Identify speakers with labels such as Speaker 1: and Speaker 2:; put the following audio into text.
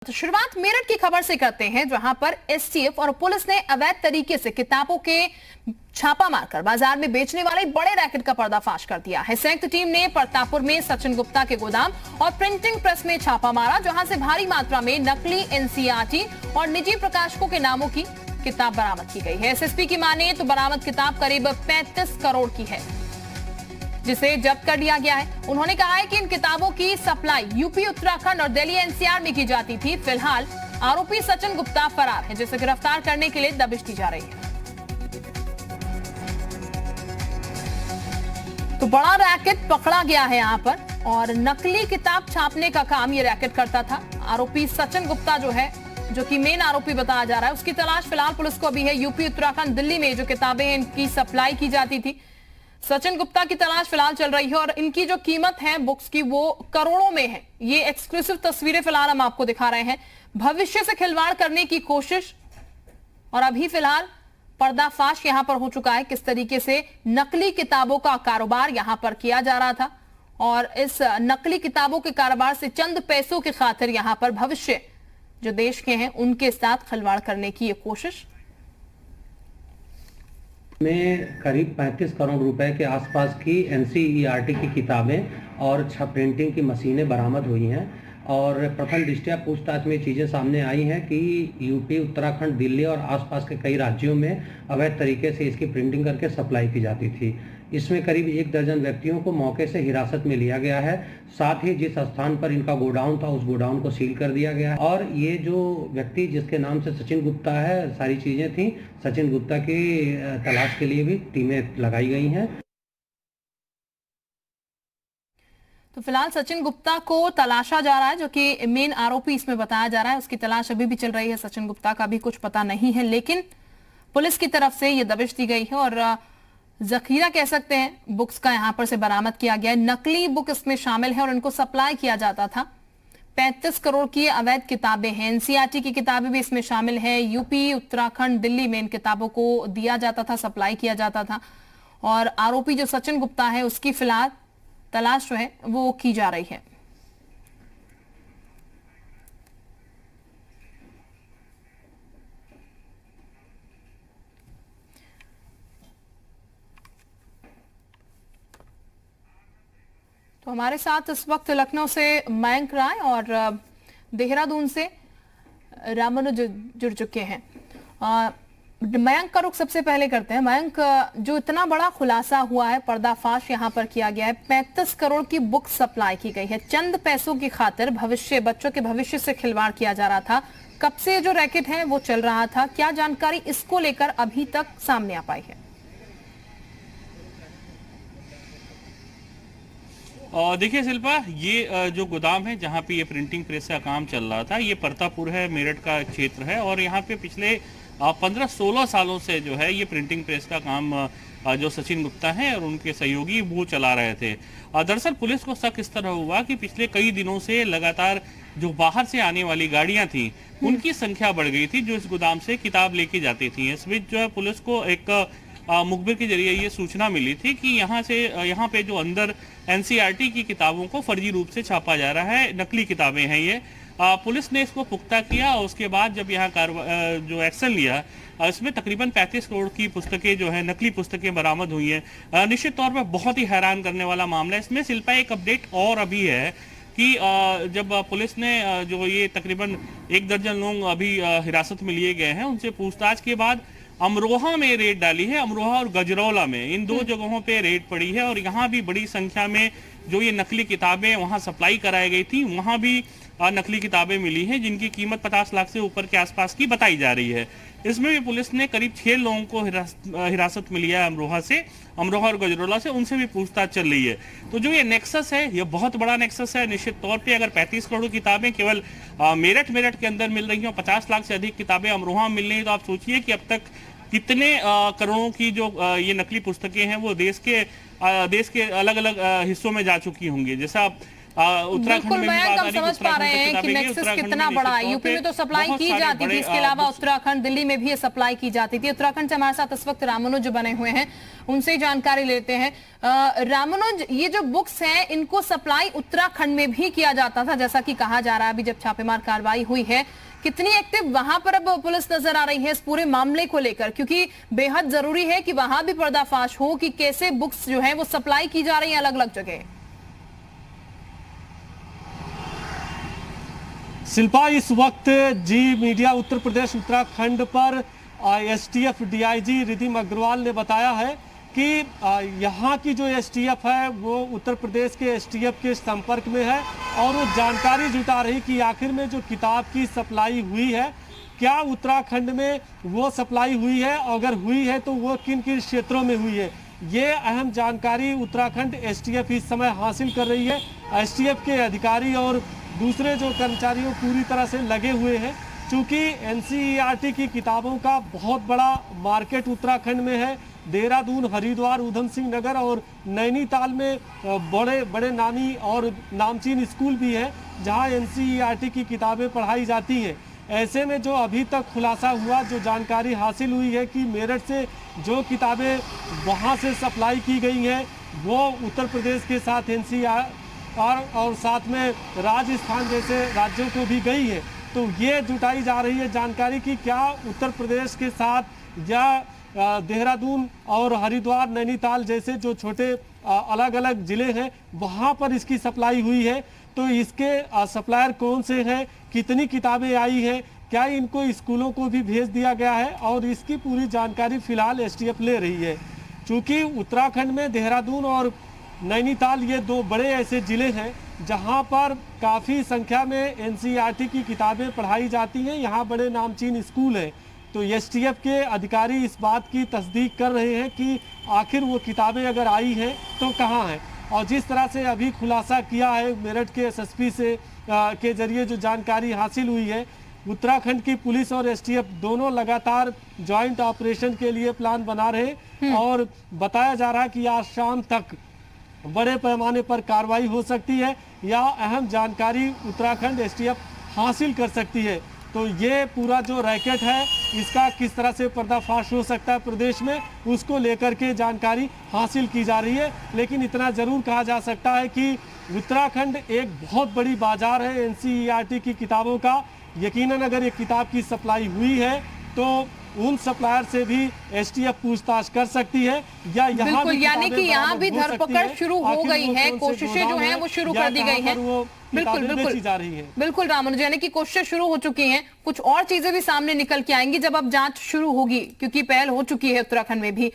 Speaker 1: तो शुरुआत मेरठ की खबर से करते हैं, जहां पर एसटीएफ और पुलिस ने अवैध तरीके से किताबों के छापा मारकर बाजार में बेचने वाले बड़े रैकेट का पर्दाफाश कर दिया है। संयुक्त टीम ने प्रतापपुर में सचिन गुप्ता के गोदाम और प्रिंटिंग प्रेस में छापा मारा, जहां से भारी मात्रा में नकली एनसीईआरटी और निजी प्रकाशकों के नामों की किताब बरामद की गई है। एसएसपी की माने तो बरामद किताब करीब 35 करोड़ की है, जिसे जब्त कर लिया गया है। उन्होंने कहा है कि इन किताबों की सप्लाई यूपी, उत्तराखंड और दिल्ली एनसीआर में की जाती थी। फिलहाल आरोपी सचिन गुप्ता फरार है, जिसे गिरफ्तार करने के लिए दबिश दी जा रही है। तो बड़ा रैकेट पकड़ा गया है यहां पर, और नकली किताब छापने का काम ये रैकेट करता था। आरोपी सचिन गुप्ता जो है, जो कि मेन आरोपी बताया जा रहा है, उसकी तलाश फिलहाल पुलिस को अभी है। यूपी, उत्तराखंड, दिल्ली में जो किताबें इनकी सप्लाई की जाती थी, सचिन गुप्ता की तलाश फिलहाल चल रही है और इनकी जो कीमत है बुक्स की वो करोड़ों में है। ये एक्सक्लूसिव तस्वीरें फिलहाल हम आपको दिखा रहे हैं। भविष्य से खिलवाड़ करने की कोशिश, और अभी फिलहाल पर्दाफाश यहां पर हो चुका है किस तरीके से नकली किताबों का कारोबार यहां पर किया जा रहा था, और इस नकली किताबों के कारोबार से चंद पैसों की खातिर यहां पर भविष्य जो देश के हैं उनके साथ खिलवाड़ करने की ये कोशिश
Speaker 2: में करीब 35 करोड़ रुपए के आसपास की एनसीईआरटी की किताबें और प्रिंटिंग की मशीनें बरामद हुई हैं। और प्रथम दृष्टया पूछताछ में चीज़ें सामने आई हैं कि यूपी, उत्तराखंड, दिल्ली और आसपास के कई राज्यों में अवैध तरीके से इसकी प्रिंटिंग करके सप्लाई की जाती थी। इसमें करीब 1 दर्जन व्यक्तियों को मौके से हिरासत में लिया गया है। साथ ही जिस स्थान पर इनका गोडाउन था उस गोडाउन को सील कर दिया गया है। और ये जो व्यक्ति जिसके नाम से सचिन गुप्ता है, सारी चीज़ें थी, सचिन गुप्ता की तलाश के लिए भी टीमें लगाई गई हैं।
Speaker 1: तो फिलहाल सचिन गुप्ता को तलाशा जा रहा है, जो कि मेन आरोपी इसमें बताया जा रहा है। उसकी तलाश अभी भी चल रही है। सचिन गुप्ता का भी कुछ पता नहीं है, लेकिन पुलिस की तरफ से ये दबिश दी गई है और जखीरा कह सकते हैं बुक्स का यहां पर से बरामद किया गया है। नकली बुक इसमें शामिल है और इनको सप्लाई किया जाता था। 35 करोड़ की अवैध किताबें हैं। एनसीईआरटी की किताबें भी इसमें शामिल है। यूपी, उत्तराखंड, दिल्ली में इन किताबों को दिया जाता था, सप्लाई किया जाता था। और आरोपी जो सचिन गुप्ता है उसकी फिलहाल तलाश जो है वो की जा रही है। तो हमारे साथ इस वक्त लखनऊ से मयंक राय और देहरादून से रामानुज जुड़ चुके हैं। मयंक का रुख सबसे पहले करते हैं। मयंक, जो इतना बड़ा खुलासा हुआ है, पर्दाफाश यहां पर किया गया है, 35 करोड़ की बुक सप्लाई की गई है, चंद पैसों की खातिर भविष्य, बच्चों के भविष्य से खिलवाड़ किया जा रहा था। कब से जो रैकेट है वो चल रहा था, क्या जानकारी इसको लेकर अभी तक सामने आ पाई है?
Speaker 3: देखिए शिल्पा, ये जो गोदाम है जहाँ पे ये प्रिंटिंग प्रेस का काम चल रहा था, ये प्रतापपुर है, मेरठ का क्षेत्र है। और यहाँ पे पिछले 15-16 सालों से जो है ये प्रिंटिंग प्रेस का काम जो सचिन गुप्ता हैं और उनके सहयोगी वो चला रहे थे। दरअसल पुलिस को शक इस तरह हुआ कि पिछले कई दिनों से लगातार जो बाहर से आने वाली गाड़ियां थी उनकी संख्या बढ़ गई थी, जो इस गोदाम से किताब लेके जाती थी। इस बीच जो है पुलिस को एक मुखबिर के जरिए ये सूचना मिली थी कि यहाँ पे जो अंदर एनसीईआरटी की किताबों को फर्जी रूप से छापा जा रहा है, नकली किताबें हैं ये। पुलिस ने इसको पुख्ता किया और उसके बाद जब यहाँ जो एक्शन लिया, इसमें तकरीबन 35 करोड़ की पुस्तकें जो है, नकली पुस्तकें बरामद हुई हैं। निश्चित तौर पर बहुत ही हैरान करने वाला मामला है। इसमें शिल्पा एक अपडेट और अभी है कि जब पुलिस ने जो ये तकरीबन 1 दर्जन लोग अभी हिरासत में लिए गए हैं, उनसे पूछताछ के बाद अमरोहा में रेड डाली है। अमरोहा और गजरौला में, इन 2 जगहों पे रेड पड़ी है और यहाँ भी बड़ी संख्या में जो ये नकली किताबें वहाँ सप्लाई कराई गई थी, वहाँ भी नकली किताबें मिली हैं, जिनकी कीमत 50 लाख से ऊपर के आसपास की बताई जा रही है। इसमें भी पुलिस ने करीब 6 लोगों को हिरासत में लिया है अमरोहा और गजरौला से, उनसे भी पूछताछ चल रही है। तो जो ये नेक्सस है, ये बहुत बड़ा नेक्सस है। निश्चित तौर पे अगर 35 करोड़ किताबें केवल मेरठ के अंदर मिल रही हो, 50 लाख से अधिक किताबें अमरोहा में मिल रही है, तो आप सोचिए कि अब तक कितने करोड़ों की जो ये नकली पुस्तकें हैं वो देश के अलग अलग हिस्सों में जा चुकी होंगी। जैसा उत्तराखंड
Speaker 1: बिल्कुल
Speaker 3: में
Speaker 1: मयंक, हम
Speaker 3: भी
Speaker 1: समझ पा रहे हैं कि नेक्सस कितना बड़ा है। यूपी में तो सप्लाई की जाती थी, इसके अलावा उत्तराखंड दिल्ली में भी ये सप्लाई की जाती थी। उत्तराखंड से हमारे साथ इस वक्त रामानुज बने हुए हैं, उनसे जानकारी लेते हैं। रामानुज, ये जो बुक्स हैं इनको सप्लाई उत्तराखंड में भी किया जाता था जैसा कि कहा जा रहा है, अभी जब छापेमार कार्रवाई हुई है, कितनी एक्टिव वहां पर अब पुलिस नजर आ रही है इस पूरे मामले को लेकर? क्योंकि बेहद जरूरी है कि वहां भी पर्दाफाश हो कि कैसे बुक्स जो है वो सप्लाई की जा रही है अलग अलग जगह।
Speaker 4: शिल्पा, इस वक्त जी मीडिया उत्तर प्रदेश उत्तराखंड पर एसटीएफ डीआईजी रिधिम अग्रवाल ने बताया है कि यहाँ की जो एसटीएफ है वो उत्तर प्रदेश के एसटीएफ के संपर्क में है और वो जानकारी जुटा रही कि आखिर में जो किताब की सप्लाई हुई है क्या उत्तराखंड में वो सप्लाई हुई है, अगर हुई है तो वो किन किन क्षेत्रों में हुई है। ये अहम जानकारी उत्तराखंड एसटीएफ इस समय हासिल कर रही है। एसटीएफ के अधिकारी और दूसरे जो कर्मचारियों पूरी तरह से लगे हुए हैं। चूँकि एनसीईआरटी की किताबों का बहुत बड़ा मार्केट उत्तराखंड में है। देहरादून, हरिद्वार, उधम सिंह नगर और नैनीताल में बड़े बड़े नामी और नामचीन स्कूल भी हैं जहां एनसीईआरटी की किताबें पढ़ाई जाती हैं। ऐसे में जो अभी तक खुलासा हुआ, जो जानकारी हासिल हुई है कि मेरठ से जो किताबें वहां से सप्लाई की गई हैं वो उत्तर प्रदेश के साथ एनसीईआर और साथ में राजस्थान जैसे राज्यों को भी गई है। तो ये जुटाई जा रही है जानकारी कि क्या उत्तर प्रदेश के साथ या देहरादून और हरिद्वार, नैनीताल जैसे जो छोटे अलग अलग जिले हैं वहाँ पर इसकी सप्लाई हुई है। तो इसके सप्लायर कौन से हैं, कितनी किताबें आई हैं, क्या इनको स्कूलों को भी भेज दिया गया है, और इसकी पूरी जानकारी फिलहाल एसटीएफ ले रही है। चूँकि उत्तराखंड में देहरादून और नैनीताल ये दो बड़े ऐसे जिले हैं जहाँ पर काफ़ी संख्या में एनसीईआरटी की किताबें पढ़ाई जाती हैं। यहाँ बड़े नामचीन स्कूल हैं। तो एसटीएफ के अधिकारी इस बात की तस्दीक कर रहे हैं कि आखिर वो किताबें अगर आई हैं तो कहाँ हैं। और जिस तरह से अभी खुलासा किया है मेरठ के एसएसपी से के जरिए जो जानकारी हासिल हुई है, उत्तराखंड की पुलिस और एसटीएफ दोनों लगातार जॉइंट ऑपरेशन के लिए प्लान बना रहे और बताया जा रहा है कि आज शाम तक बड़े पैमाने पर कार्रवाई हो सकती है या अहम जानकारी उत्तराखंड एसटीएफ हासिल कर सकती है। तो ये पूरा जो रैकेट है इसका किस तरह से पर्दाफाश हो सकता है प्रदेश में, उसको लेकर के जानकारी हासिल की जा रही है। लेकिन इतना ज़रूर कहा जा सकता है कि उत्तराखंड एक बहुत बड़ी बाजार है एनसीईआरटी की किताबों का। यकीनन अगर ये किताब की सप्लाई हुई है तो उन सप्लायर से भी एसटीएफ पूछताछ कर सकती है या यहाँ
Speaker 1: बिल्कुल, यानी कि यहाँ भी धरपकड़ शुरू हो गई है, कोशिशें जो हैं वो शुरू कर दी गई हैं। बिल्कुल बिल्कुल
Speaker 4: जा रही है।
Speaker 1: बिल्कुल रामानुज, यानी कि कोशिशें शुरू हो चुकी हैं, कुछ और चीजें भी सामने निकल के आएंगी जब अब जांच शुरू होगी, क्योंकि पहल हो चुकी है उत्तराखंड में भी।